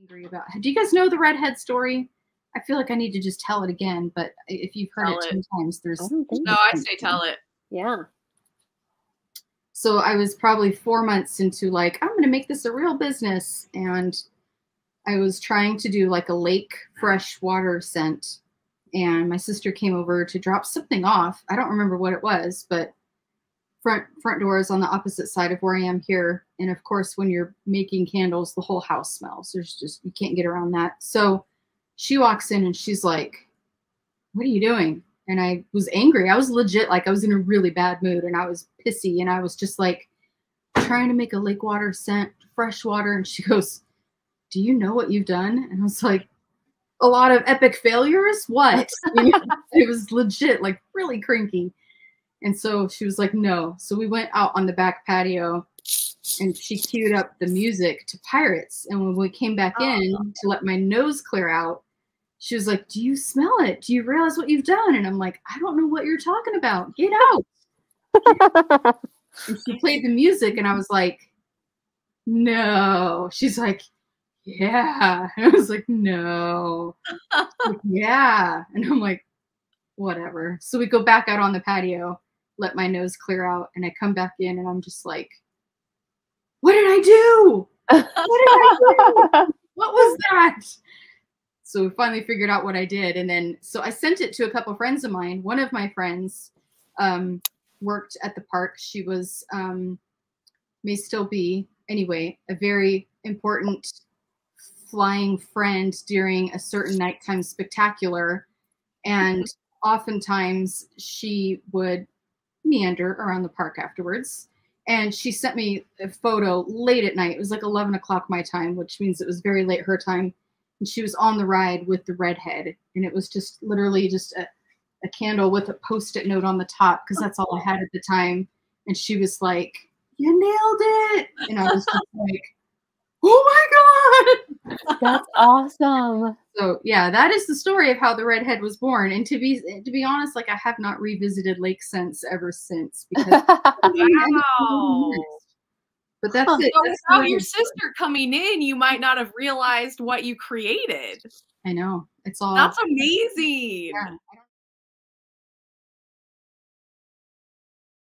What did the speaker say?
angry about. Do you guys know the redhead story? I feel like I need to just tell it again, but if you've heard it 10 times, there's I don't think No, I say tell it. Yeah. So I was probably 4 months into like, I'm going to make this a real business. And I was trying to do like a lake fresh water scent. And my sister came over to drop something off. I don't remember what it was, but front door is on the opposite side of where I am here. And of course, when you're making candles, the whole house smells. There's just, you can't get around that. So she walks in and she's like, what are you doing? And I was angry. I was legit, like I was in a really bad mood and I was pissy. And I was just like trying to make a lake water scent, fresh water. And she goes, do you know what you've done? And I was like, a lot of epic failures? What? It was legit, like really cranky. And so she was like, no. So we went out on the back patio and she queued up the music to Pirates. And when we came back in to let my nose clear out, she was like, do you smell it? Do you realize what you've done? And I'm like, I don't know what you're talking about. Get out. And she played the music and I was like, no. She's like, yeah. And I was like, no. Like, yeah. And I'm like, whatever. So we go back out on the patio, let my nose clear out, and I come back in and I'm just like, what did I do? What did I do? What was that? So we finally figured out what I did. And then, so I sent it to a couple friends of mine. One of my friends worked at the park. She was, may still be, anyway, a very important flying friend during a certain nighttime spectacular. And oftentimes she would meander around the park afterwards. And she sent me a photo late at night. It was like 11 o'clock my time, which means it was very late her time. And she was on the ride with the redhead. And it was just literally just a candle with a Post-it note on the top, because that's all I had at the time. And she was like, you nailed it. And I was just like, oh my God. That's awesome. So yeah, that is the story of how the redhead was born. And to be honest, like I have not revisited lake scents ever since, because Wow. But that's it. So That's without your sister coming in, you might not have realized what you created. I know. It's all. That's amazing. Yeah, I